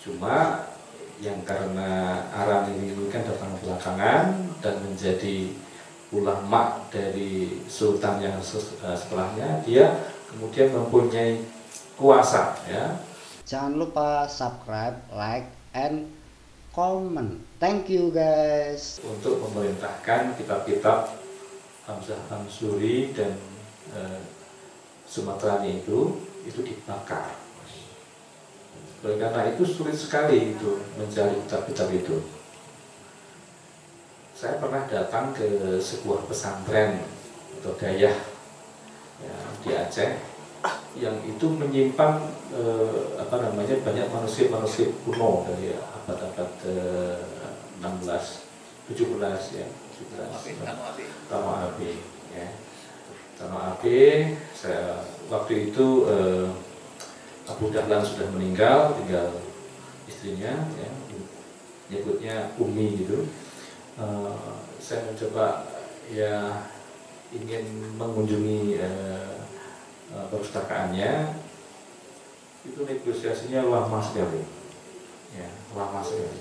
Cuma yang karena Aran ini kan datang belakangan dan menjadi ulama dari sultan yang setelahnya, dia kemudian mempunyai kuasa, ya. Jangan lupa subscribe, like, and comment. Thank you guys. Untuk memerintahkan kitab-kitab Hamzah Ansuri dan Sumatrani itu dibakar. Oleh karena itu sulit sekali itu mencari kitab-kitab itu. Saya pernah datang ke sebuah pesantren atau dayah ya, di Aceh yang itu menyimpan banyak manuskrip kuno dari abad-abad 16, 17 ya, 17. Tano Abe ya. Tano Abe, saya waktu itu Abu Dahlan sudah meninggal, tinggal istrinya, ya, nyebutnya Umi gitu. Saya mencoba ya ingin mengunjungi perpustakaannya, itu negosiasinya lama sekali, ya, lama sekali.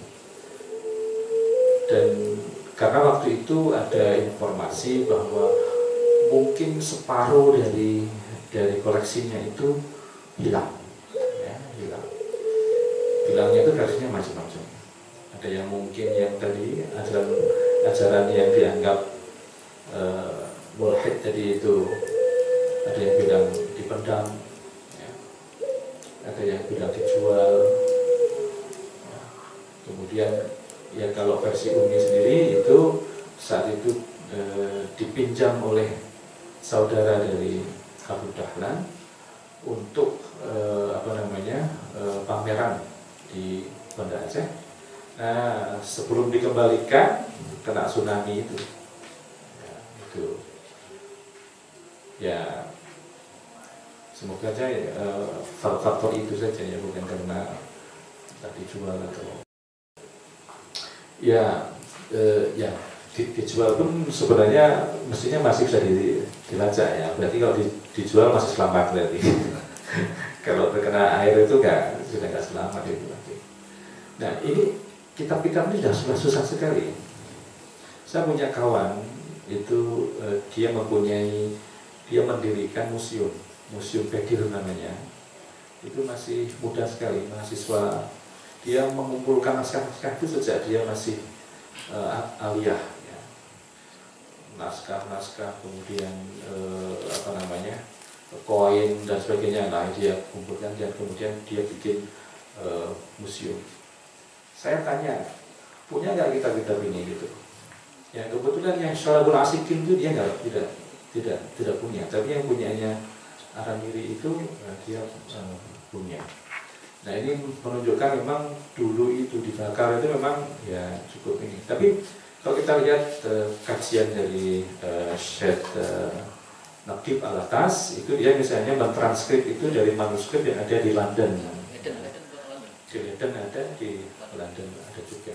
Dan karena waktu itu ada informasi bahwa mungkin separuh dari koleksinya itu hilang. Hilangnya itu versinya macam-macam. Ada yang mungkin yang tadi ajaran yang dianggap mulhid tadi itu, ada yang bilang dipendam, ya. Ada yang bilang dijual. Ya. Kemudian ya kalau versi Umi sendiri itu saat itu dipinjam oleh saudara dari Abu Dahlan untuk pameran di Banda Aceh. Nah, sebelum dikembalikan kena tsunami itu. Ya, itu. Ya, semoga saja faktor itu saja ya, bukan karena tadi jual atau ya dijual pun sebenarnya mestinya masih bisa dilacak ya. Berarti kalau dijual masih selamat berarti. Kalau terkena air itu sudah nggak selamat itu. Nah ini kitab-kitab ini sudah susah sekali. Saya punya kawan itu dia mendirikan museum Bedir namanya. Itu masih muda sekali, mahasiswa. Dia mengumpulkan naskah-naskah itu sejak dia masih aliyah, ya. Naskah-naskah, kemudian koin dan sebagainya. Nah dia kumpulkan dan kemudian dia bikin museum. Saya tanya, punya nggak kitab-kitab ini gitu? Ya kebetulan yang Syarabul Asikin itu dia tidak punya, tapi yang punyanya Aramiri itu dia punya. Nah ini menunjukkan memang dulu itu dibakar itu memang ya cukup ini. Tapi kalau kita lihat kajian dari Syed Naqib Al-Atas, itu dia misalnya mentranskrip itu dari manuskrip yang ada di London. Di London ada, di London ada juga.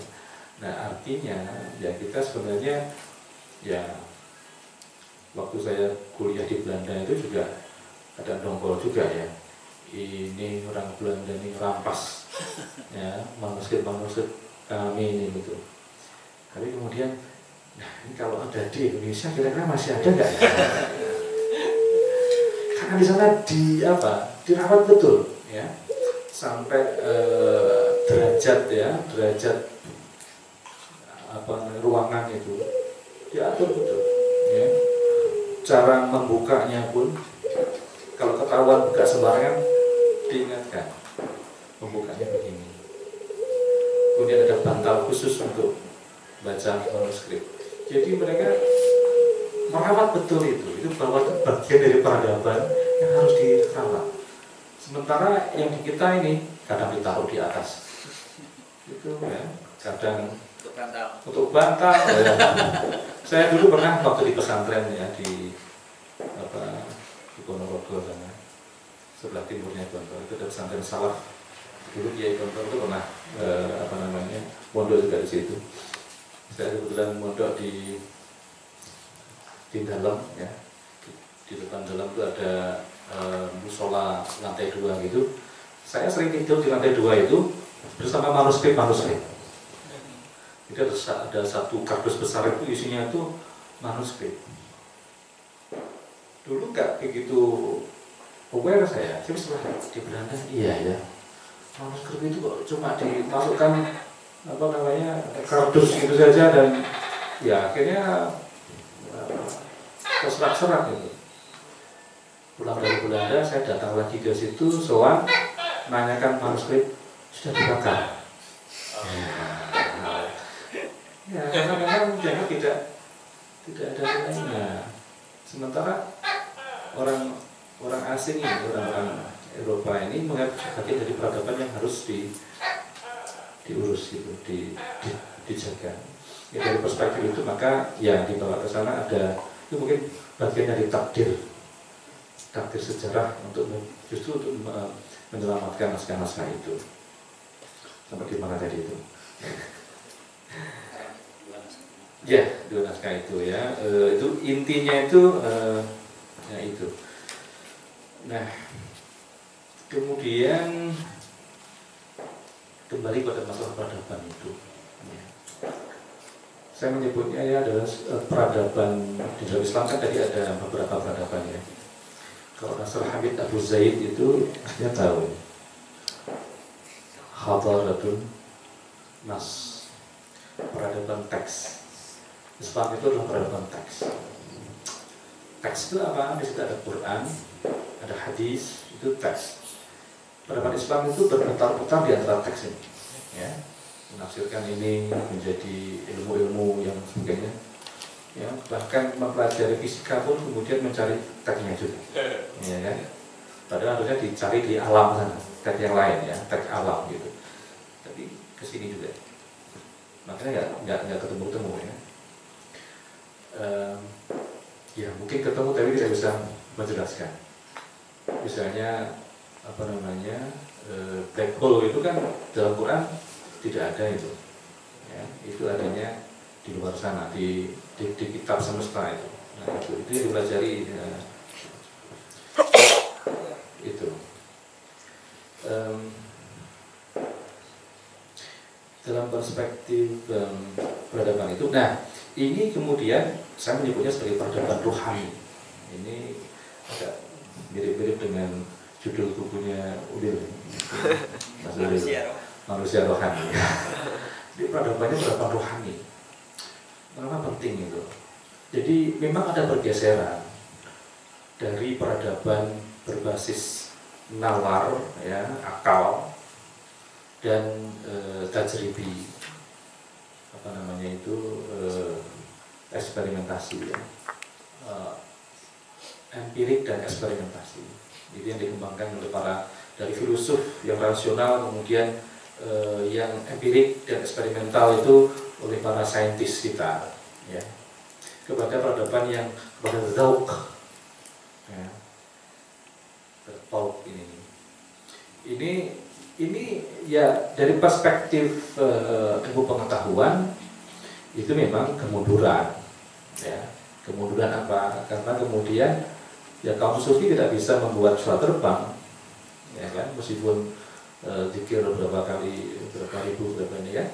Nah artinya ya kita sebenarnya ya waktu saya kuliah di Belanda itu juga ada dongkol juga ya. Ini orang Belanda ini rampas ya manuskrip kami ini gitu. Tapi kemudian nah ini kalau ada di Indonesia kira-kira masih ada nggak ya? Karena di sana dirawat betul ya sampai derajat ruangan itu diatur betul ya. Cara membukanya pun kalau ketahuan buka sembarangan diingatkan membukanya begini. Kemudian ada bantal khusus untuk baca manuskrip. Jadi mereka merawat betul itu bahwa itu bagian dari peradaban yang harus dirawat. Sementara yang di kita ini kadang ditaruh di atas, itu ya, kadang untuk bantal. Ya. Saya dulu pernah waktu di pesantren ya di Ponorogo sana, sebelah timurnya Gontor itu ada pesantren salaf. Dulu Kiai Gontor itu pernah mondok juga di situ. Saya kebetulan mondok di dalam ya, di depan dalam itu ada musola lantai 2 gitu. Saya sering tidur di lantai 2 itu bersama manuskrip. Jadi ada satu kardus besar itu isinya itu manuskrip. Dulu nggak begitu aware saya setelah di Belanda, iya ya, manuskrip itu kok cuma dimasukkan apa namanya kardus gitu saja dan ya akhirnya terserak-serak gitu. Pulang dari Belanda saya datang lagi ke situ, soal nanyakan manuskrip sudah dibakar. Ya karena memang jangan tidak ada nilainya. Sementara orang asing ini, orang Eropa ini menganggap bagian dari peradaban yang harus diurus gitu, dijaga. Ya, dari perspektif itu maka yang dibawa ke sana ada itu mungkin bagian dari takdir sejarah untuk justru untuk menyelamatkan naskah-naskah itu. Sampai di mana tadi itu? Ya, dua naskah itu ya. Itu intinya itu ya itu. Nah, kemudian kembali pada masalah peradaban itu. Ya. Saya menyebutnya ya adalah peradaban di dalam Islam kan tadi ada beberapa peradaban ya. Kalau Nasr Hamid Abu Zaid itu dia tahu Hadaratun Nas, peradaban teks. Islam itu adalah peradaban teks. Teks itu apa? Di situ ada Quran, ada hadis, itu teks. Peradaban Islam itu berputar-putar di antara teks ini, ya, menafsirkan ini menjadi ilmu-ilmu yang sebagainya. Ya, bahkan mempelajari fisika pun kemudian mencari teksnya juga, ya kan? Padahal harusnya dicari di alam sana, teks yang lain ya, teks alam gitu. Tapi kesini juga, makanya nggak ketemu ya. Ya mungkin ketemu tapi tidak bisa menjelaskan. Misalnya apa namanya black hole itu kan dalam Quran tidak ada itu, ya, itu adanya di luar sana di kitab semesta itu. Nah, itu yang dipelajari ya. Itu dalam perspektif peradaban itu. Nah, ini kemudian saya menyebutnya sebagai peradaban rohani. Ini agak mirip-mirip dengan judul bukunya Udil, manusia rohani. Jadi peradabannya peradaban rohani. Kenapa penting itu? Jadi memang ada pergeseran dari peradaban berbasis nalar, ya, akal dan tajribi, apa namanya itu eksperimentasi, ya, empirik dan eksperimentasi. Itu yang dikembangkan oleh dari filosof yang rasional, kemudian yang empirik dan eksperimental itu oleh para saintis kita, ya, kepada peradaban yang kepada zauk, ya, bertauk ini ya dari perspektif ilmu pengetahuan itu memang kemunduran, ya, kemunduran apa? Karena kemudian ya kaum sufi tidak bisa membuat pesawat terbang, ya kan, meskipun dikir berapa ribu berapa ini kan,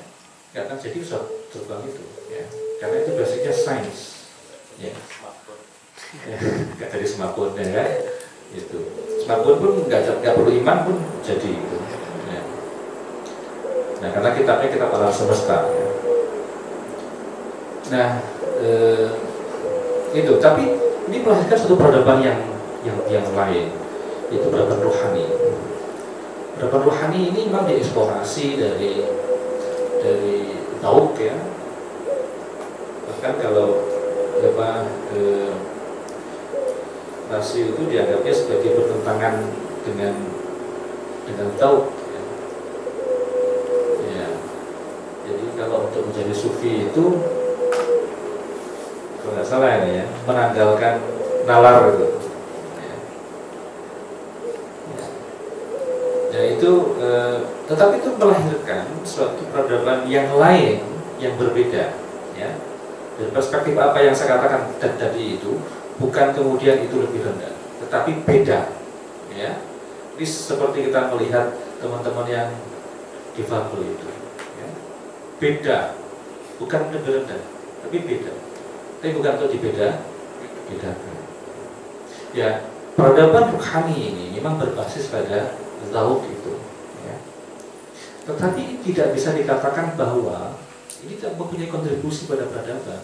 nggak akan jadi pesawat terbang itu, ya, karena itu basicnya sains, ya, nggak jadi smartphone, ya kan, itu smartphone pun nggak perlu iman pun jadi gitu, ya. Nah karena kitabnya kitab alam semesta, ya. Nah itu, tapi ini melahirkan satu peradaban yang lain, itu peradaban rohani. Peradaban rohani ini memang dieksplorasi dari Tauk, ya. Bahkan kalau rasio itu dianggapnya sebagai bertentangan dengan Tauk, ya. Ya. Jadi kalau untuk menjadi sufi itu kalau nggak salah ini ya, menanggalkan nalar itu. Ya itu, tetapi itu melahirkan suatu peradaban yang lain, yang berbeda, ya. Dari perspektif apa yang saya katakan tadi itu, bukan kemudian itu lebih rendah, tetapi beda, ya. Ini seperti kita melihat teman-teman yang difabel itu. Ya. Beda, bukan rendah, tapi beda. Tapi bukan untuk bedakan. Ya, peradaban rohani ini memang berbasis pada zauk itu. Ya. Tetapi tidak bisa dikatakan bahwa ini tidak mempunyai kontribusi pada peradaban.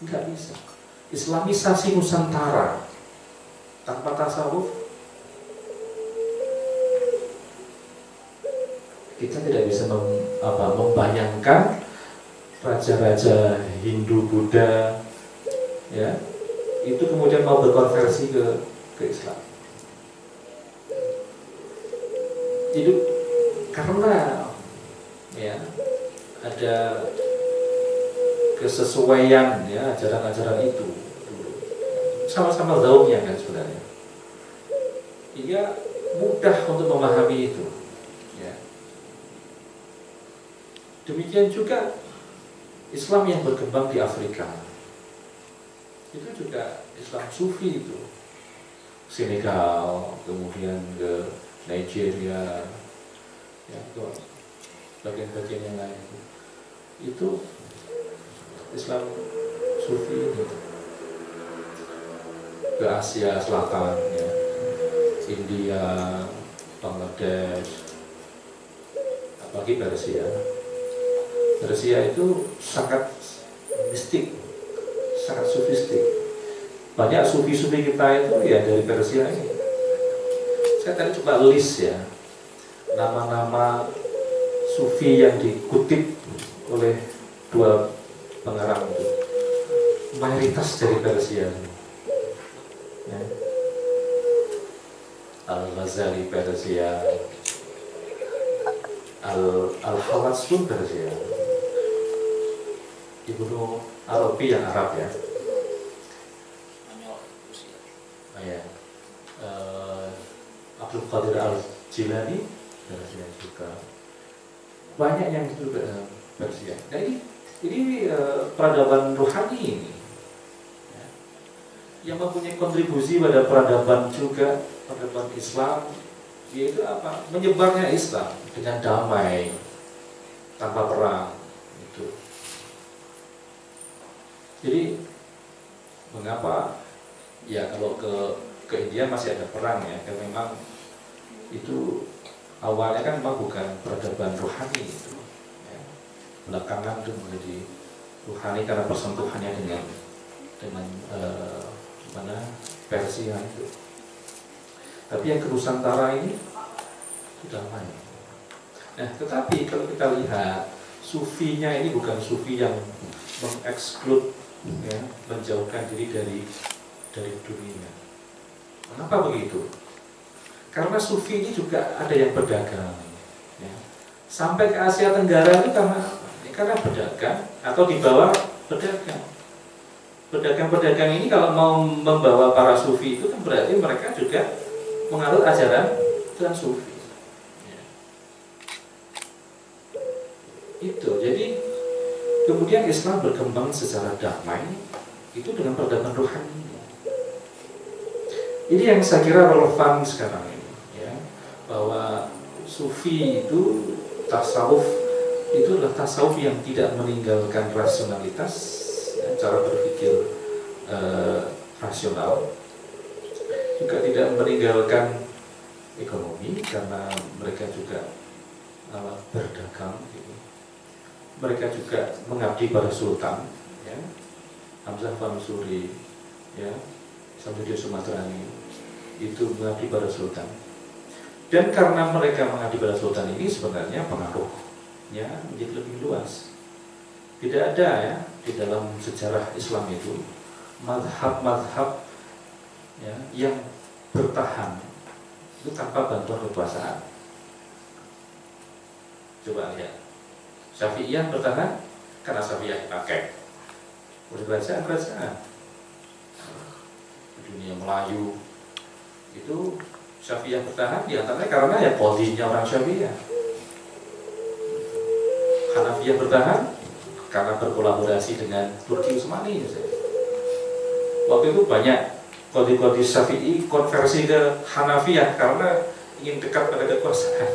Tidak bisa. Islamisasi Nusantara tanpa tasawuf, kita tidak bisa membayangkan raja-raja Hindu Buddha, ya, itu kemudian mau berkonversi ke Islam. Itu karena ya ada kesesuaian ya ajaran-ajaran itu sama-sama zaumnya kan sebenarnya. Hingga mudah untuk memahami itu. Ya. Demikian juga Islam yang berkembang di Afrika. Itu juga Islam Sufi itu. Senegal, kemudian ke Nigeria, ya, ke bagian-bagian yang lain itu Islam Sufi ini. Ke Asia Selatan, ya, India, Bangladesh, apalagi Persia. Persia itu sangat mistik, sangat sufistik. Banyak sufi-sufi kita itu ya dari Persia ini. Saya tadi coba list ya nama-nama sufi yang dikutip oleh dua pengarang itu. Mayoritas dari Persia. Ya. Al-Ghazali Persia, Al-Hawaz pun Persia, Ibnu Arabi yang Arab ya. Ya. Abdul Qadir Al-Jilani Persia juga. Banyak yang itu Persia. Nah ini peradaban rohani ini ya, yang mempunyai kontribusi pada peradaban juga, peradaban Islam, yaitu apa? Menyebarnya Islam dengan damai, tanpa perang. Itu. Jadi mengapa? Ya kalau ke India masih ada perang ya, karena memang itu awalnya kan memang bukan peradaban rohani itu. Ya. Belakangan itu menjadi rohani karena persentuhannya dengan Persia itu. Tapi yang ke Nusantara ini sudah lain. Nah, tetapi kalau kita lihat sufinya ini bukan sufi yang mengeksklud, ya, menjauhkan diri dari dunia. Kenapa begitu? Karena sufi ini juga ada yang berdagang, ya. Sampai ke Asia Tenggara itu karena berdagang atau dibawa berdagang. Pedagang-pedagang ini kalau mau membawa para sufi itu kan berarti mereka juga menganut ajaran sufi. Ya. Itu jadi kemudian Islam berkembang secara damai itu dengan peradaban rohani. Ini yang saya kira relevan sekarang ini, ya, bahwa sufi itu tasawuf itu adalah tasawuf yang tidak meninggalkan rasionalitas, ya, cara berpikir rasional, juga tidak meninggalkan ekonomi karena mereka juga berdagang, gitu. Mereka juga mengabdi pada sultan, ya, Hamzah Mansuri, ya, Samsudin Sumatrani itu mengabdi pada sultan. Dan karena mereka mengabdi pada sultan ini sebenarnya pengaruhnya menjadi lebih luas. Tidak ada ya di dalam sejarah Islam itu mazhab-mazhab, ya, yang bertahan itu tanpa bantuan kekuasaan. Coba lihat, Syafi'iyah bertahan karena Syafi'iyah dipakai oleh kerajaan-kerajaan. Dunia Melayu itu Syafi'iyah bertahan diantaranya karena ya qadhinya orang Syafi'iyah. Hanafiyah bertahan karena berkolaborasi dengan Turki Utsmani misalnya. Waktu itu banyak qadhi-qadhi Syafi'i konversi ke Hanafiyah karena ingin dekat pada kekuasaan.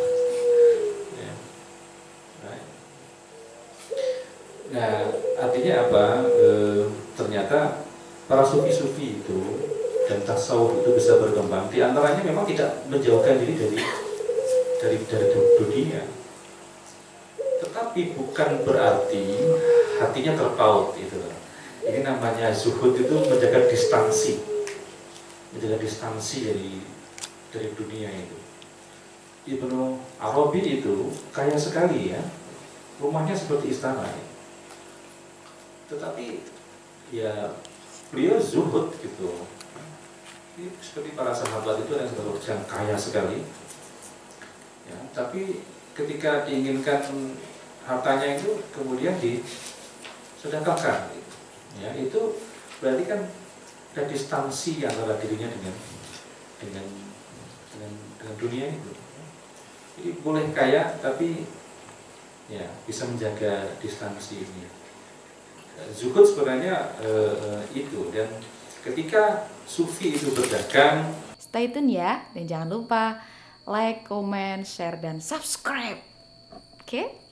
Ya. Artinya apa? Ternyata para sufi-sufi itu dan tasawuf itu bisa berkembang. Di antaranya memang tidak menjauhkan diri dari dunia. Tetapi bukan berarti hatinya terpaut itu. Ini namanya zuhud, itu menjaga distansi dari dunia itu. Ibnu Arabi itu kaya sekali ya, rumahnya seperti istana ya. Tetapi ya beliau zuhud gitu. Ini seperti para sahabat itu yang kaya sekali ya, tapi ketika diinginkan hartanya itu kemudian disedekahkan ya, itu berarti kan ada distansi antara dirinya dengan dunia itu. Jadi boleh kaya tapi ya bisa menjaga distansi ini. Zuhud sebenarnya itu, dan ketika sufi itu berdagang. Stay tune ya, dan jangan lupa like, comment, share, dan subscribe. Oke?